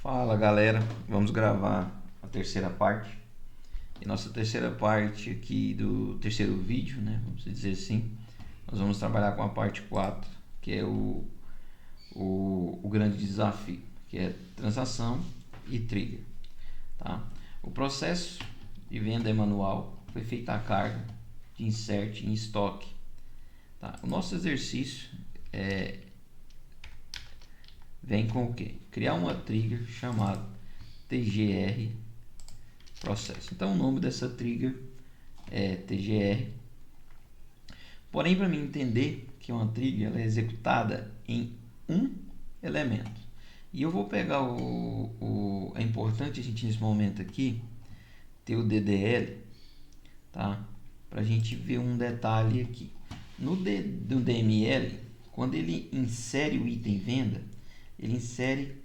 Fala galera, vamos gravar a terceira parte. E nossa terceira parte aqui do terceiro vídeo, né? Vamos dizer assim. Nós vamos trabalhar com a parte 4, que é o grande desafio, que é transação e trigger. Tá? O processo de venda é manual, foi feita a carga de insert em estoque. Tá? O nosso exercício vem com o que? Criar uma trigger chamada TGR processo. Então o nome dessa trigger é TGR. Porém, para mim entender que uma trigger ela é executada em um elemento. E eu vou pegar é importante a gente nesse momento aqui ter o DDL, tá? Para a gente ver um detalhe aqui. No DML, quando ele insere o item venda, ele insere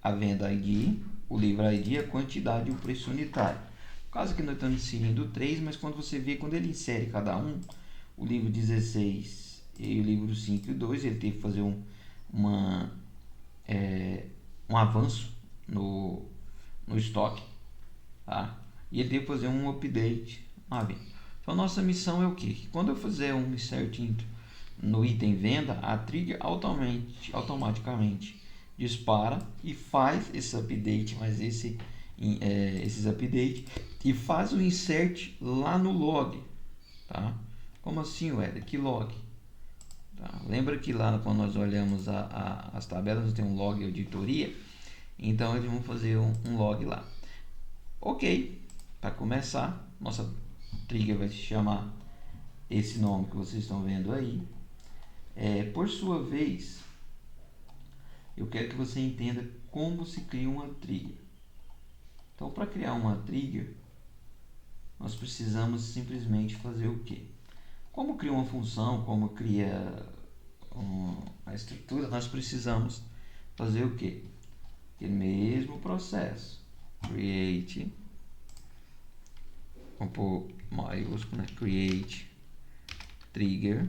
a venda ID, o livro ID, a quantidade e o preço unitário. No caso aqui nós estamos inserindo 3, mas quando você vê, quando ele insere cada um, o livro 16 e o livro 5 e 2, ele teve que fazer um avanço no estoque, tá? E ele teve que fazer um update na venda. Então a nossa missão é o que? Quando eu fizer um insert no item venda, a trigger automaticamente dispara e faz esse update, esses updates, e faz o insert lá no log, tá? Como assim, Éder? Que log? Tá? Lembra que lá quando nós olhamos as tabelas, nós temos um log auditoria, então eles vão fazer um log lá. Ok, para começar, nossa trigger vai se chamar esse nome que vocês estão vendo aí. Por sua vez, eu quero que você entenda como se cria uma trigger. Então, para criar uma trigger, nós precisamos simplesmente fazer o quê? Como cria uma função, como cria a estrutura, nós precisamos fazer o quê? Aquele mesmo processo. Create, vamos pôr maiúsculo, né? Create trigger.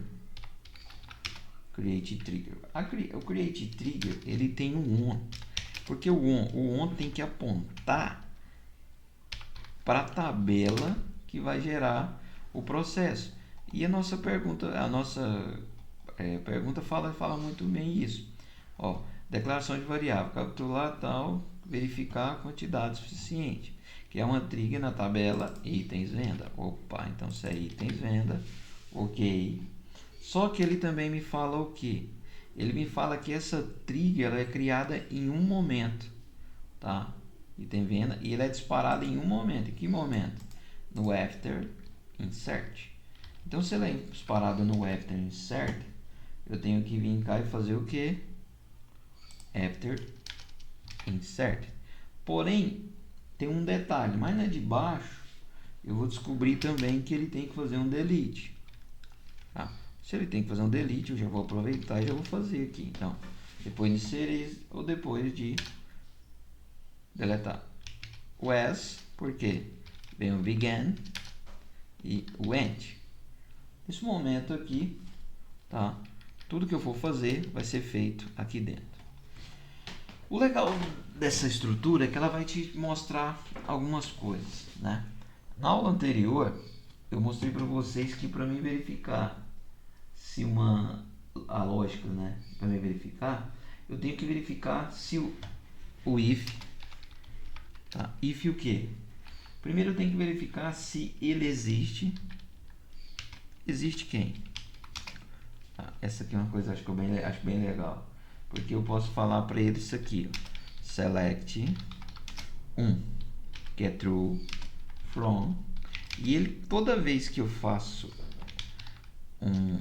Create trigger. O create trigger ele tem um on, porque o on tem que apontar para a tabela que vai gerar o processo. E a nossa pergunta, pergunta fala muito bem isso. Ó, declaração de variável, capturar tal, verificar a quantidade suficiente, que é uma trigger na tabela itens venda. Opa, então se é itens venda, ok. Só que ele também me fala o que? Ele me fala que essa trigger ela é criada em um momento, tá? Item venda, e ela é disparada em um momento. Em que momento? No after insert. Então, se ela é disparada no after insert, eu tenho que vir cá e fazer o que? After insert. Porém, tem um detalhe, mas na de baixo eu vou descobrir também que ele tem que fazer um delete. Tá? Se ele tem que fazer um delete, eu já vou aproveitar e já vou fazer aqui. Então, depois de inserir ou depois de deletar. O as, porque vem o began e o end. Nesse momento aqui, tá? Tudo que eu for fazer vai ser feito aqui dentro. O legal dessa estrutura é que ela vai te mostrar algumas coisas, né? Na aula anterior, eu mostrei para vocês que para mim verificar se a lógica, né? Para me verificar, eu tenho que verificar se o if, tá? If o que? Primeiro eu tenho que verificar se ele existe. Existe quem? Essa aqui é uma coisa que eu acho bem legal, porque eu posso falar para ele isso aqui, ó. Select que é true from, e ele toda vez que eu faço um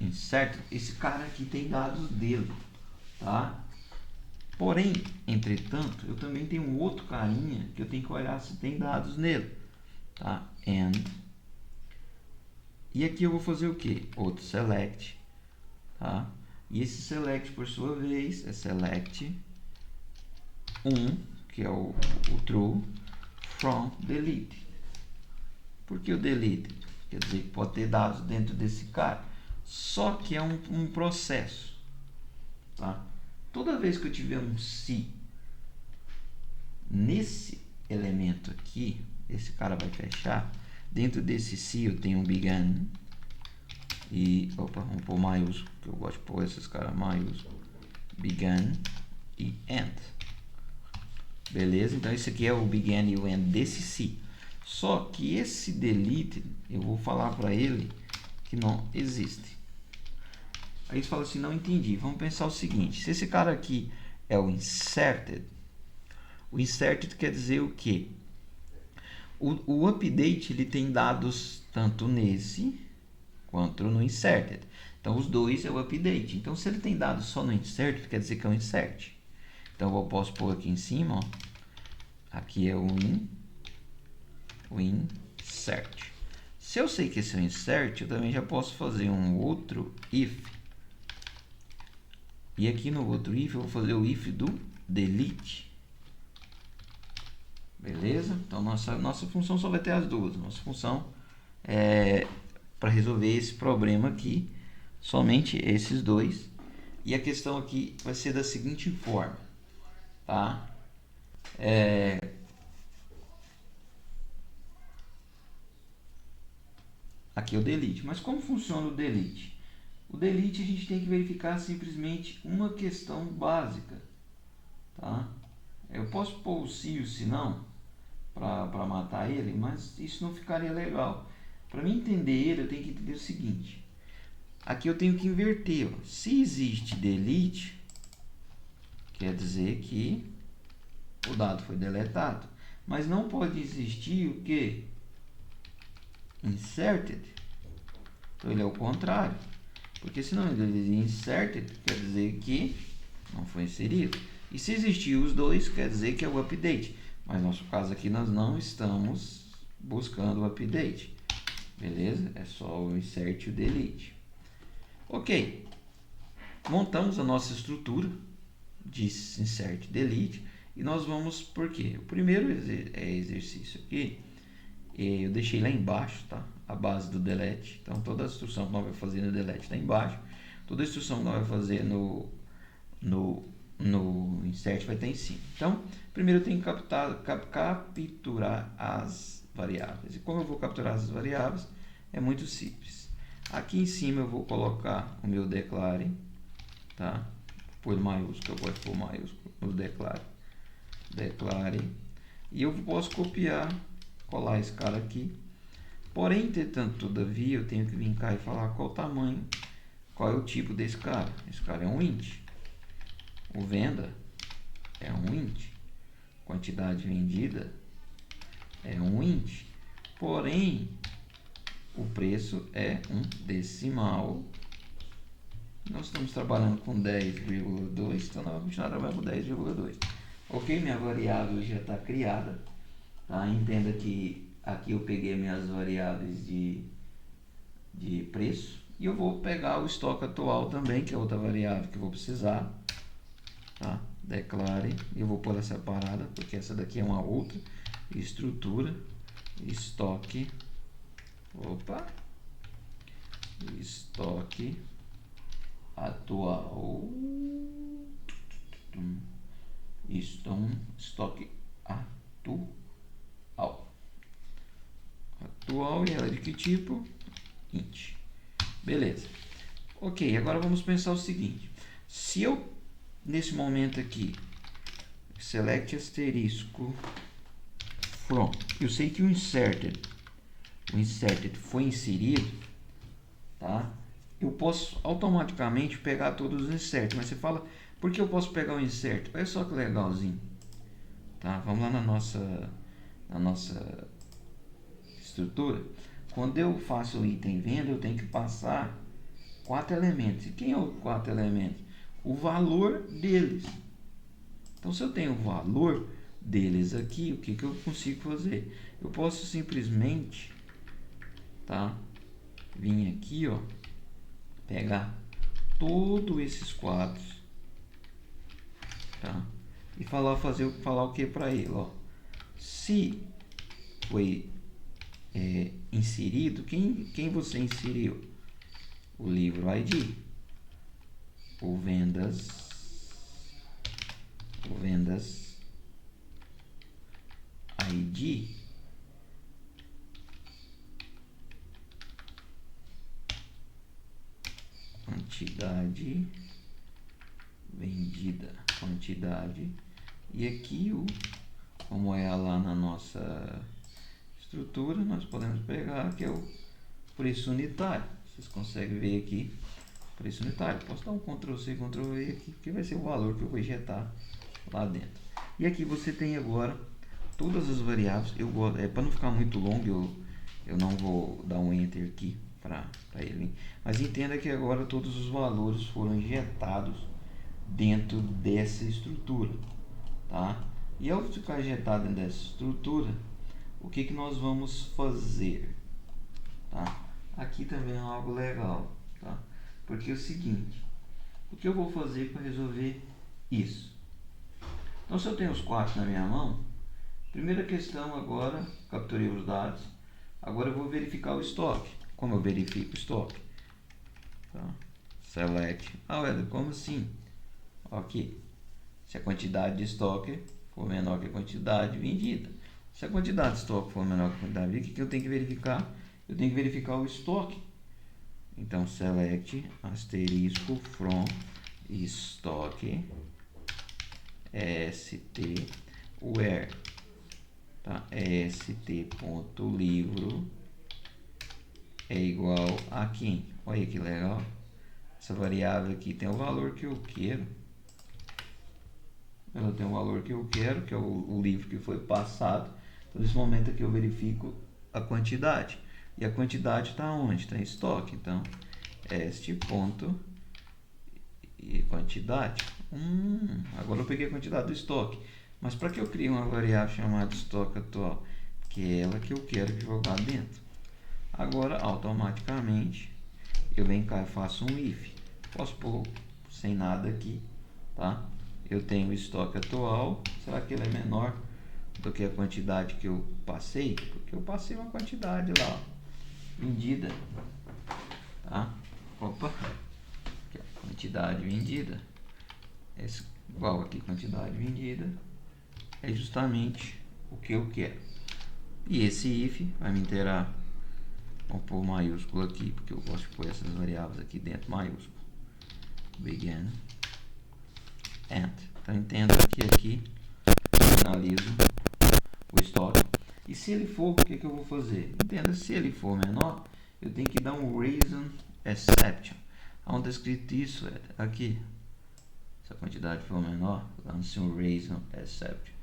insert, esse cara aqui tem dados dele, tá? Porém, entretanto, eu também tenho um outro carinha que eu tenho que olhar se tem dados nele, tá? And, e aqui eu vou fazer o que? Outro select, tá? E esse select, por sua vez, é select que é o true, from delete. Por que o delete? Quer dizer que pode ter dados dentro desse cara. Só que é um processo, tá? Toda vez que eu tiver um se nesse elemento aqui, esse cara vai fechar. Dentro desse se eu tenho um began e, opa, vamos pôr maiúsculo, que eu gosto de pôr esses caras maiúsculos, began e end. Beleza? Então esse aqui é o began e o end desse se. Só que esse delete, eu vou falar para ele que não existe. Aí você fala assim, não entendi. Vamos pensar o seguinte, se esse cara aqui é o inserted quer dizer o quê? O update ele tem dados tanto nesse quanto no inserted. Então os dois é o update. Então se ele tem dados só no inserted, quer dizer que é um insert. Então eu posso pôr aqui em cima, ó. Aqui é o insert. Se eu sei que esse é um insert, eu também já posso fazer um outro if. E aqui no outro if eu vou fazer o if do delete. Beleza? Então nossa função só vai ter as duas. Nossa função é para resolver esse problema aqui, somente esses dois. E a questão aqui vai ser da seguinte forma, tá? Aqui é o delete. Mas como funciona o delete? O delete a gente tem que verificar simplesmente uma questão básica, tá? Eu posso pôr o se e o se não para matar ele, mas isso não ficaria legal. Para mim entender ele, eu tenho que entender o seguinte. Aqui eu tenho que inverter. Ó. Se existe delete, quer dizer que o dado foi deletado. Mas não pode existir o que? Inserted. Então ele é o contrário. Porque senão ele diz inserted, quer dizer que não foi inserido. E se existir os dois, quer dizer que é o update. Mas no nosso caso aqui nós não estamos buscando o update. Beleza? É só o insert e o delete. Ok. Montamos a nossa estrutura de insert e delete. E nós vamos por quê? O primeiro exercício aqui, eu deixei lá embaixo, tá? A base do delete. Então toda a instrução que nós vamos fazer no delete está embaixo. Toda a instrução que nós vamos fazer no insert vai estar em cima. Então, primeiro eu tenho que capturar as variáveis. E como eu vou capturar as variáveis? É muito simples. Aqui em cima eu vou colocar o meu declare, tá? Por maiúsculo, eu gosto de pôr maiúsculo no declare. E eu posso copiar, colar esse cara aqui. Porém, entretanto, todavia, eu tenho que vir cá e falar qual o tamanho, qual é o tipo desse cara. Esse cara é um int. O venda é um int. Quantidade vendida é um int. Porém, o preço é um decimal. Nós estamos trabalhando com 10,2, então nós vamos continuar trabalhando com 10,2. Ok, minha variável já está criada. Tá? Entenda que aqui eu peguei minhas variáveis de preço. E eu vou pegar o estoque atual também, que é outra variável que eu vou precisar. Tá? Declare, eu vou pôr ela separada, porque essa daqui é uma outra estrutura. Estoque, estoque atual, estoque atual, e ela é de que tipo? Int. Beleza. Ok, agora vamos pensar o seguinte. Se eu, nesse momento aqui, select asterisco from, eu sei que o inserted foi inserido, tá? Eu posso automaticamente pegar todos os inserts, mas você fala, por que eu posso pegar o insert? Olha só que legalzinho, tá? Vamos lá na nossa estrutura. Quando eu faço o item venda, eu tenho que passar 4 elementos. E quem é os 4 elementos? O valor deles. Então, se eu tenho o valor deles aqui, o que eu consigo fazer? Eu posso simplesmente, tá? Vir aqui, ó, pegar todos esses quadros, tá? E falar o que para ele, ó? Se foi inserido, quem você inseriu? O livro ID, o vendas quantidade vendida, quantidade, e aqui como é lá na nossa estrutura, nós podemos pegar que é o preço unitário. Vocês conseguem ver aqui, preço unitário. Posso dar um Ctrl C, Ctrl V aqui, que vai ser o valor que eu vou injetar lá dentro. E aqui você tem agora todas as variáveis. Para não ficar muito longo, eu não vou dar um Enter aqui para ele. Mas entenda que agora todos os valores foram injetados dentro dessa estrutura, tá? E ao ficar injetado dentro dessa estrutura, o que nós vamos fazer, tá? Aqui também é algo legal, tá? Porque é o seguinte, o que eu vou fazer para resolver isso? Então, se eu tenho os 4 na minha mão, primeira questão agora, capturei os dados, agora eu vou verificar o estoque. Como eu verifico o estoque? Tá? Select. Ué, como assim? Ok. Se a quantidade de estoque for menor que a quantidade vendida. Se a quantidade de estoque for menor que a quantidade vendida, o que eu tenho que verificar? Eu tenho que verificar o estoque. Então, select asterisco from estoque st where, tá? st.livro é igual a quem? Olha que legal. Essa variável aqui tem o valor que eu quero. Ela tem o valor que eu quero, que é o livro que foi passado. Então, nesse momento aqui eu verifico a quantidade. E a quantidade está onde? Está em estoque. Então, este ponto e quantidade. Agora eu peguei a quantidade do estoque. Mas para que eu crie uma variável chamada estoque atual? Que é ela que eu quero jogar dentro. Agora, automaticamente, eu venho cá e faço um if. Posso pôr sem nada aqui, tá? Eu tenho o estoque atual. Será que ele é menor do que a quantidade que eu passei? Porque eu passei uma quantidade lá, vendida, tá? Opa, aqui, quantidade vendida é igual aqui, quantidade vendida é justamente o que eu quero. E esse if vai me interar. Vamos pôr maiúsculo aqui, porque eu gosto de pôr essas variáveis aqui dentro maiúsculo. Begin end. Então entenda que aqui analiso o estoque. E se ele for, o que eu vou fazer? Entenda, se ele for menor, eu tenho que dar um reason exception. Onde está escrito isso? Aqui. Se a quantidade for menor, lance um reason exception.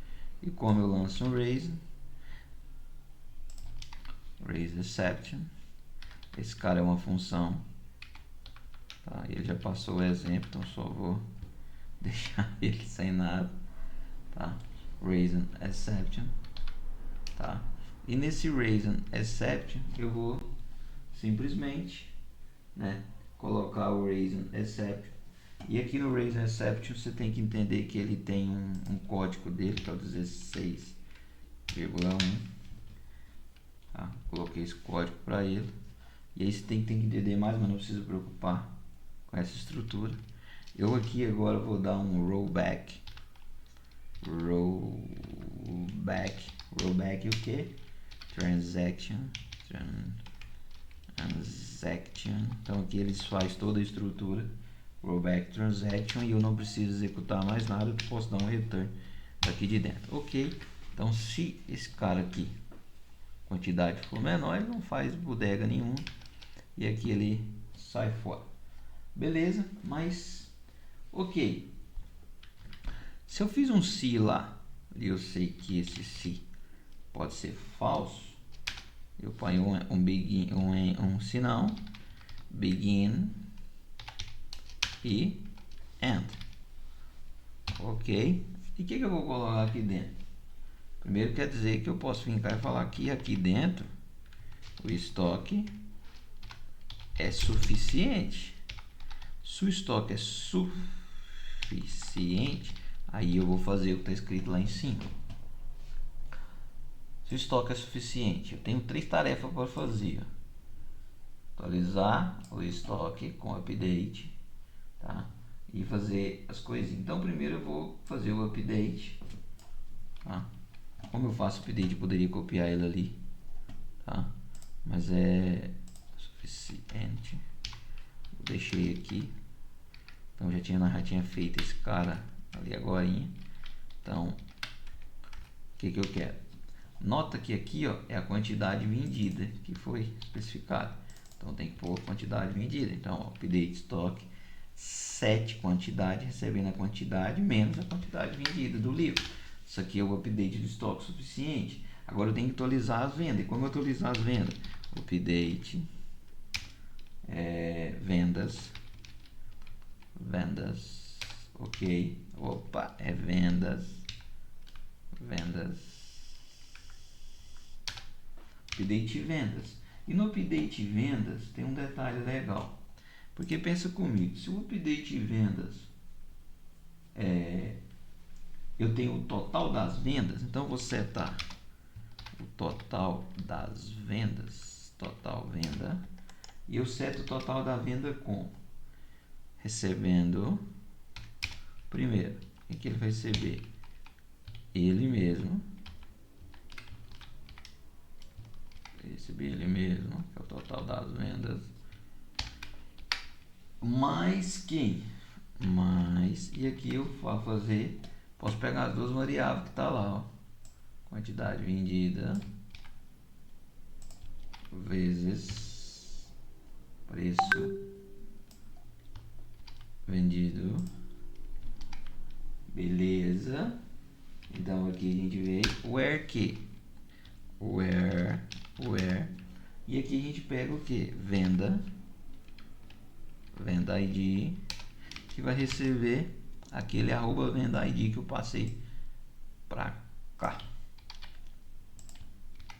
E como eu lanço um raise exception, esse cara é uma função, tá? Ele já passou o exemplo, então só vou deixar ele sem nada, tá? Reason exception, tá? E nesse reason exception eu vou simplesmente, né, colocar o reason exception. E aqui no reason exception você tem que entender que ele tem um código dele, que é o 16,1. Tá? Coloquei esse código para ele. E aí você tem que entender mais, mas não precisa preocupar com essa estrutura. Eu aqui agora vou dar um rollback. Rollback o que? Transaction. Então aqui eles faz toda a estrutura. Rollback transaction, e eu não preciso executar mais nada, eu posso dar um return daqui de dentro. Ok, então se esse cara aqui, quantidade for menor, ele não faz bodega nenhuma, e aqui ele sai fora. Beleza, mas ok. Se eu fiz um se lá, e eu sei que esse se pode ser falso, eu ponho um sinal, begin e end. Ok. E o que eu vou colocar aqui dentro? Primeiro quer dizer que eu posso vir cá e falar que aqui dentro o estoque é suficiente. Se o estoque é suficiente, aí eu vou fazer o que está escrito lá em cima. Se o estoque é suficiente, eu tenho 3 tarefas para fazer. Atualizar o estoque com update, tá? E fazer as coisas. Então primeiro eu vou fazer o update, tá? Como eu faço update, eu poderia copiar ele ali, tá? Mas é suficiente. Eu deixei aqui, Então nós já tinha feito esse cara ali agorinha. Então, o que eu quero? Nota que aqui, ó, é a quantidade vendida que foi especificada. Então tem que pôr a quantidade vendida. Então, ó, update estoque 7 quantidade, recebendo a quantidade menos a quantidade vendida do livro. Isso aqui é o update do estoque suficiente. Agora eu tenho que atualizar as vendas. E como eu atualizar as vendas? Update vendas, ok. Opa, é vendas, update vendas. E no update vendas tem um detalhe legal, porque pensa comigo, se o update vendas eu tenho o total das vendas, então vou setar o total das vendas, total venda, e eu seto o total da venda com recebendo primeiro, o que ele vai receber? Ele mesmo, receber ele mesmo, que é o total das vendas, mais quem? Mais, e aqui eu vou fazer, posso pegar as duas variáveis que está lá, ó, quantidade vendida vezes preço vendido, beleza. Então aqui a gente vê where que, where, e aqui a gente pega o que? Venda ID, que vai receber aquele arroba venda ID que eu passei para cá.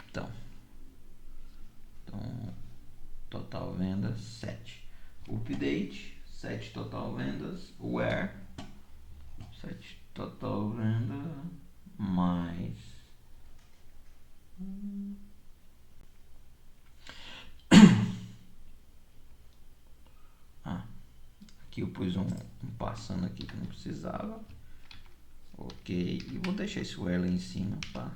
Então total vendas 7, update 7 total vendas, where 7 total venda mais aqui eu pus um passando aqui que não precisava, ok, e vou deixar esse where lá em cima, tá?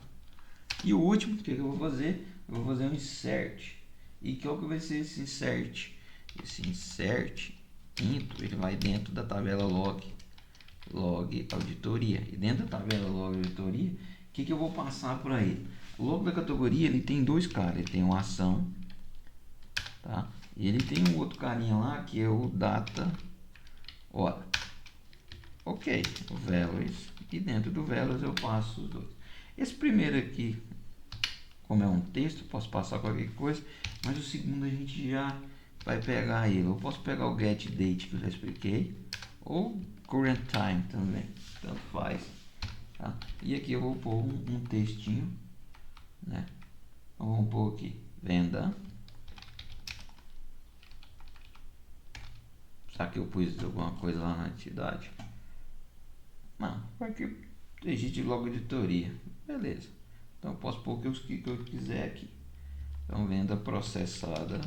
E o último, o que eu vou fazer? Eu vou fazer um insert. E qual que vai ser esse insert? Esse insert into, ele vai dentro da tabela log auditoria. E dentro da tabela log auditoria, o que eu vou passar para ele? O log da categoria, ele tem dois caras. Ele tem uma ação, tá? E ele tem um outro carinha lá, que é o data hora. Ok, o values. E dentro do values eu passo os dois. Esse primeiro aqui, como é um texto, posso passar qualquer coisa, mas o segundo a gente já vai pegar ele. Eu posso pegar o get date que eu já expliquei, ou current time também, tanto faz, tá? E aqui eu vou pôr um textinho, né? Então, vamos pôr aqui, venda. Será que eu pus alguma coisa lá na entidade? Não, porque existe logo editoria, beleza. Então eu posso pôr o que eu quiser aqui. Então venda processada,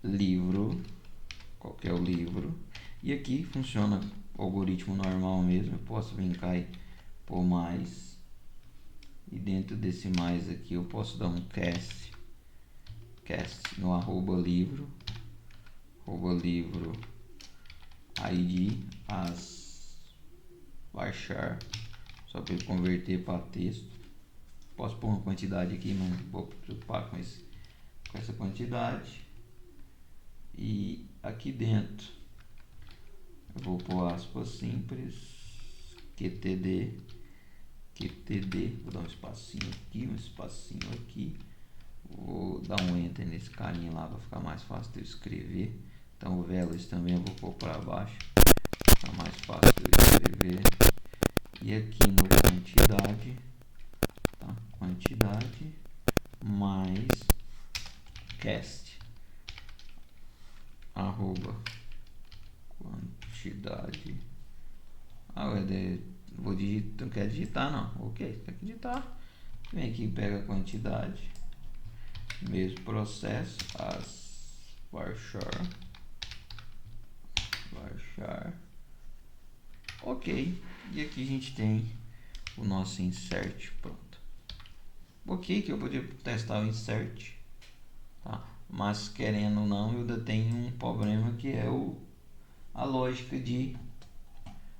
livro, qual que é o livro, e aqui funciona o algoritmo normal mesmo. Eu posso vir cá e pôr mais, e dentro desse mais aqui eu posso dar um cast no arroba livro ID as baixar, só para ele converter para texto. Posso pôr uma quantidade aqui, mas não vou preocupar com essa quantidade. E aqui dentro eu vou pôr aspas simples, QTD, vou dar um espacinho aqui, vou dar um enter nesse carinha lá para ficar mais fácil de eu escrever. Então o values também eu vou pôr para baixo, fica mais fácil de eu escrever. E aqui no quantidade, tá? Quantidade mais cast arroba quantidade. Vou digitar, não quer digitar não, ok, tem que digitar. Vem aqui, pega a quantidade, mesmo processo, as varchar, ok. E aqui a gente tem o nosso insert pronto. Ok, que eu podia testar o insert, tá? mas querendo ou não, eu ainda tenho um problema que é a lógica de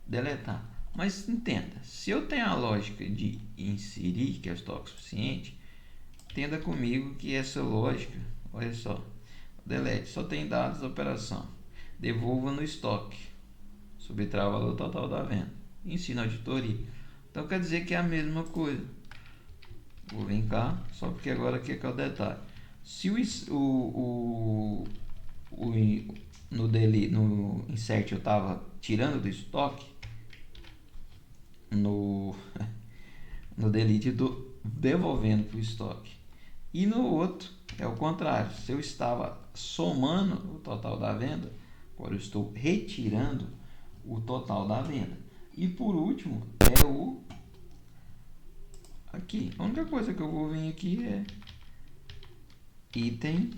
deletar. Mas entenda, se eu tenho a lógica de inserir, que é o estoque suficiente, entenda comigo que essa lógica, olha só, delete, só tem dados da operação, devolva no estoque, subtrai o valor total da venda, ensina auditoria. Então quer dizer que é a mesma coisa. Vou vir cá, só porque agora aqui é o detalhe. Se no insert eu estava tirando do estoque, no delete devolvendo para o estoque. E no outro é o contrário. Se eu estava somando o total da venda, agora eu estou retirando o total da venda. E por último é o aqui. A única coisa que eu vou vir aqui é item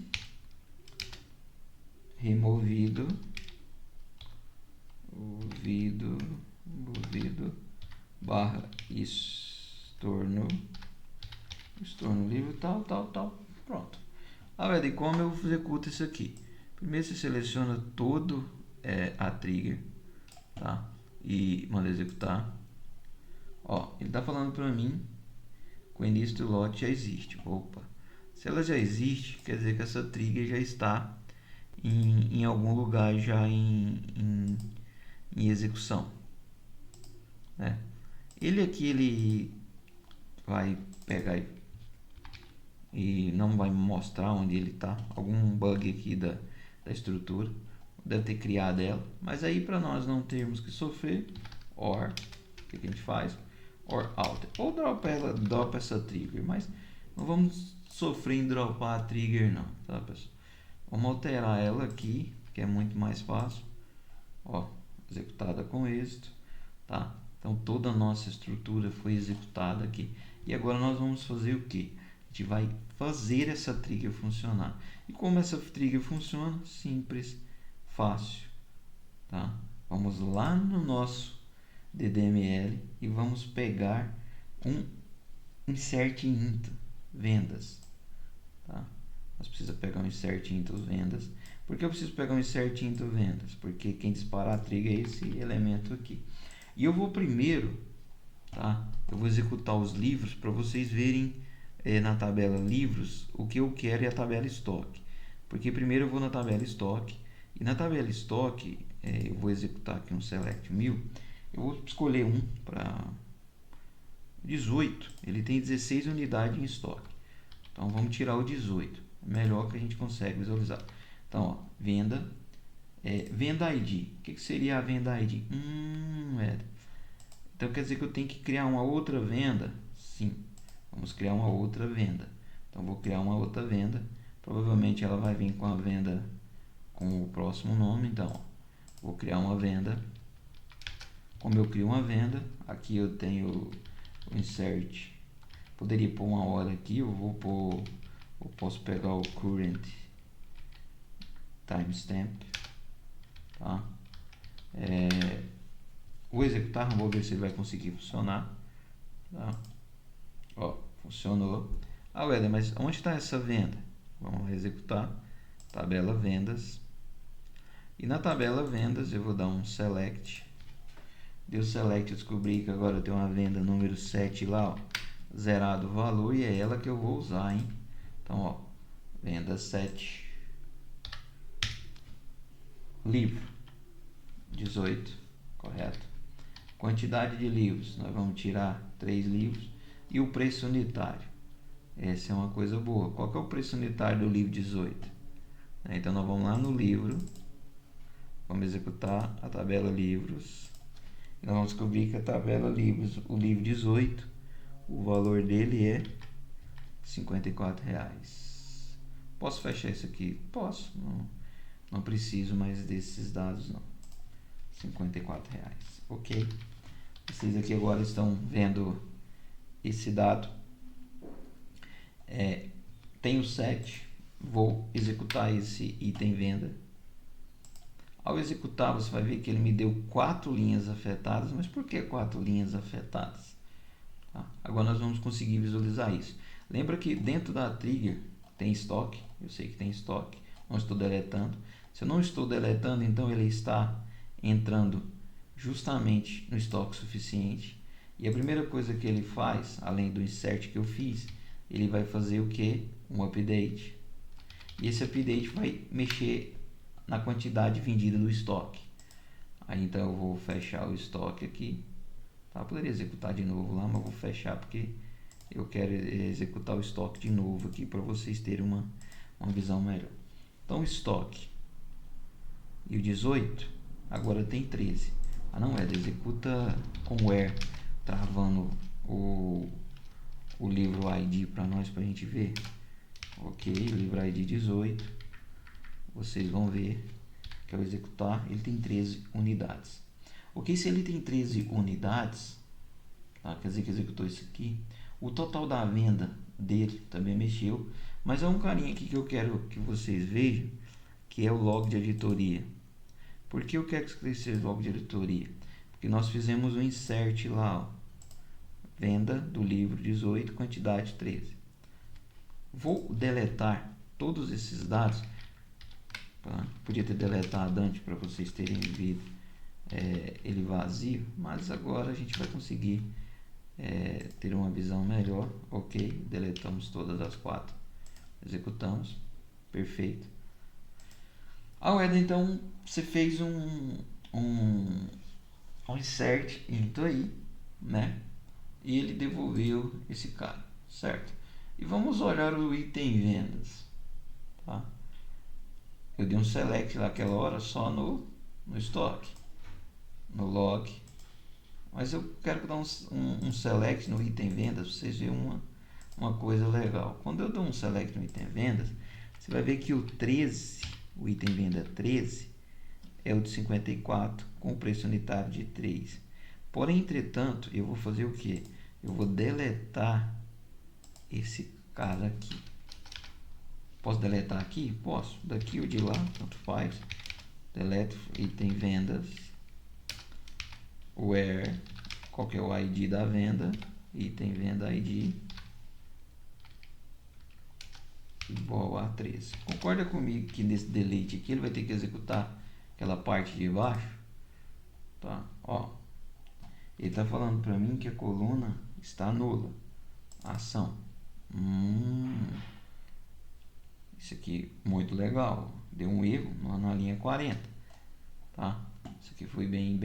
removido barra estorno livre tal. Pronto. E como eu executo isso aqui? Primeiro você seleciona todo a trigger, tá? E manda executar. Ó, ele está falando para mim que o início do lote já existe. Opa, se ela já existe, quer dizer que essa trigger já está em algum lugar já em execução, né? Ele aqui ele vai pegar e não vai me mostrar onde ele está, algum bug aqui da estrutura, deve ter criado ela, mas aí para nós não termos que sofrer, or, o que a gente faz? Or alter, ou dropa essa trigger, mas não vamos sofrer em dropar a trigger não, tá pessoal? Vamos alterar ela aqui, que é muito mais fácil, ó, executada com êxito, tá? Então toda a nossa estrutura foi executada aqui. E agora nós vamos fazer o que? A gente vai fazer essa trigger funcionar. E como essa trigger funciona? Simples, fácil, tá? Vamos lá no nosso DDML e vamos pegar um insert into vendas, tá? Nós precisamos pegar um insert into vendas. Por que eu preciso pegar um insert into vendas? Porque quem dispara a trigger é esse elemento aqui. E eu vou primeiro, tá? Eu vou executar os livros para vocês verem na tabela livros o que eu quero e a tabela estoque. Porque primeiro eu vou na tabela estoque e na tabela estoque eu vou executar aqui um select 1000. Eu vou escolher um para 18. Ele tem 16 unidades em estoque. Então vamos tirar o 18. Melhor que a gente consegue visualizar. Então, ó, venda. Venda ID. O que seria a venda ID? Então quer dizer que eu tenho que criar uma outra venda? Sim, vamos criar uma outra venda. Então vou criar uma outra venda. Provavelmente ela vai vir com a venda com o próximo nome. Então, ó, vou criar uma venda. Como eu crio uma venda, aqui eu tenho o insert. Poderia pôr uma hora aqui, eu posso pegar o current timestamp, tá? Vou executar, vou ver se ele vai conseguir funcionar, tá? Ó, funcionou. Mas onde está essa venda? Vamos executar, tabela vendas, e na tabela vendas eu vou dar um select. Deu select, eu descobri que agora tem uma venda número 7 lá, ó, zerado o valor, e é ela que eu vou usar, hein? Então, ó, venda 7, livro 18, correto? Quantidade de livros, nós vamos tirar 3 livros. E o preço unitário, essa é uma coisa boa. Qual que é o preço unitário do livro 18? Então nós vamos lá no livro, vamos executar a tabela livros, e nós vamos descobrir que a tabela livros, o livro 18, o valor dele é R$54. Posso fechar isso aqui? Posso, não preciso mais desses dados não. R$54, ok? Vocês aqui agora estão vendo esse dado. Tem o 7, vou executar esse item venda. Ao executar, você vai ver que ele me deu 4 linhas afetadas. Mas por que 4 linhas afetadas? Tá? Agora nós vamos conseguir visualizar isso. Lembra que dentro da trigger, tem estoque, eu sei que tem estoque, não estou deletando. Se eu não estou deletando, então ele está entrando justamente no estoque suficiente. E a primeira coisa que ele faz, além do insert que eu fiz, ele vai fazer o que? Um update. E esse update vai mexer na quantidade vendida do estoque. Aí então eu vou fechar o estoque aqui. Tá? Poderia executar de novo lá, mas vou fechar porque eu quero executar o estoque de novo aqui para vocês terem uma visão melhor. Então o estoque e o 18 agora tem 13. Ah, não, executa com where, travando o livro ID para nós, para a gente ver. Ok, livro ID 18. Vocês vão ver que ao executar ele tem 13 unidades. Ok, se ele tem 13 unidades, tá? Quer dizer que executou isso aqui. O total da venda dele também mexeu, mas é um carinha aqui que eu quero que vocês vejam, que é o log de auditoria. Por que eu quero que seja log de auditoria? Porque nós fizemos um insert lá, ó, venda do livro 18, quantidade 13. Vou deletar todos esses dados. Podia ter deletado antes para vocês terem visto ele vazio, mas agora a gente vai conseguir ter uma visão melhor. Ok, deletamos todas as 4, executamos, perfeito. Então você fez um insert into aí, né? E ele devolveu esse cara, certo? E vamos olhar o item vendas, tá? Eu dei um select naquela hora só no estoque, no log, mas eu quero dar um select no item vendas para vocês verem uma coisa legal. Quando eu dou um select no item vendas, você vai ver que o 13, o item venda 13, é o de 54 com preço unitário de 3. Porém, entretanto, eu vou fazer o que? Eu vou deletar esse cara aqui. Posso deletar aqui? Posso. Daqui ou de lá, tanto faz. Deleto item vendas. Where, qual que é o ID da venda? Item venda ID igual a 13. Concorda comigo que nesse delete aqui ele vai ter que executar aquela parte de baixo? Tá? Ó. Ele está falando para mim que a coluna está nula. Ação. Isso aqui muito legal. Deu um erro na linha 40. Tá? Isso aqui foi bem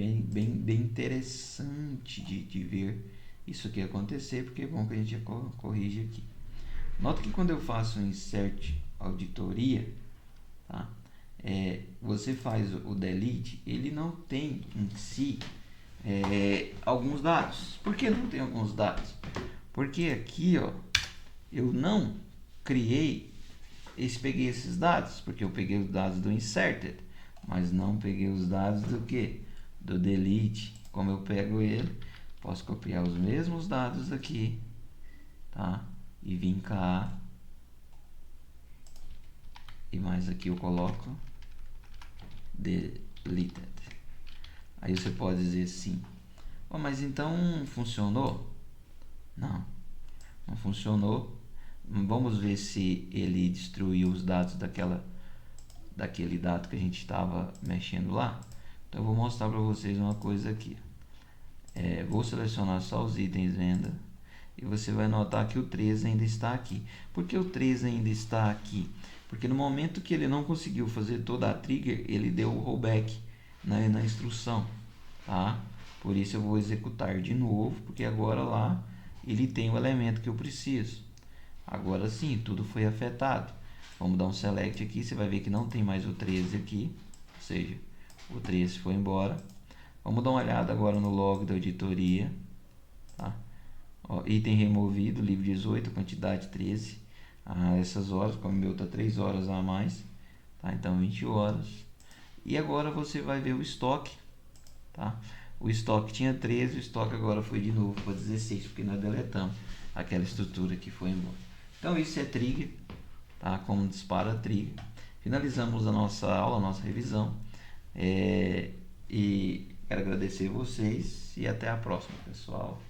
interessante de ver isso aqui acontecer, porque é bom que a gente corrige aqui. Nota que quando eu faço um insert auditoria, tá? Você faz o delete, ele não tem em si alguns dados. Por que não tem alguns dados? Porque aqui, ó, eu não criei, peguei esses dados, porque eu peguei os dados do inserted, mas não peguei os dados do que? Do delete. Como eu pego ele, posso copiar os mesmos dados aqui, tá? E vim cá, e mais aqui eu coloco deleted. Aí você pode dizer sim. Oh, mas então funcionou? Não, não funcionou. Vamos ver se ele destruiu os dados daquele dado que a gente estava mexendo lá. Então eu vou mostrar para vocês uma coisa aqui. Vou selecionar só os itens venda e você vai notar que o 13 ainda está aqui. Por que o 13 ainda está aqui? Porque no momento que ele não conseguiu fazer toda a trigger, ele deu o rollback na instrução, tá? Por isso eu vou executar de novo, porque agora lá ele tem o elemento que eu preciso. Agora sim, tudo foi afetado. Vamos dar um select aqui, você vai ver que não tem mais o 13 aqui, ou seja, o 13 foi embora. Vamos dar uma olhada agora no log da auditoria, tá? Ó, item removido, livro 18, quantidade 13. Essas horas, como o meu está 3 horas a mais, tá? Então 20 horas. E agora você vai ver o estoque, tá? O estoque tinha 13, o estoque agora foi de novo para 16, porque nós deletamos aquela estrutura que foi embora. Então isso é trigger, tá? Como dispara trigger. Finalizamos a nossa aula, a nossa revisão. E quero agradecer vocês e até a próxima, pessoal.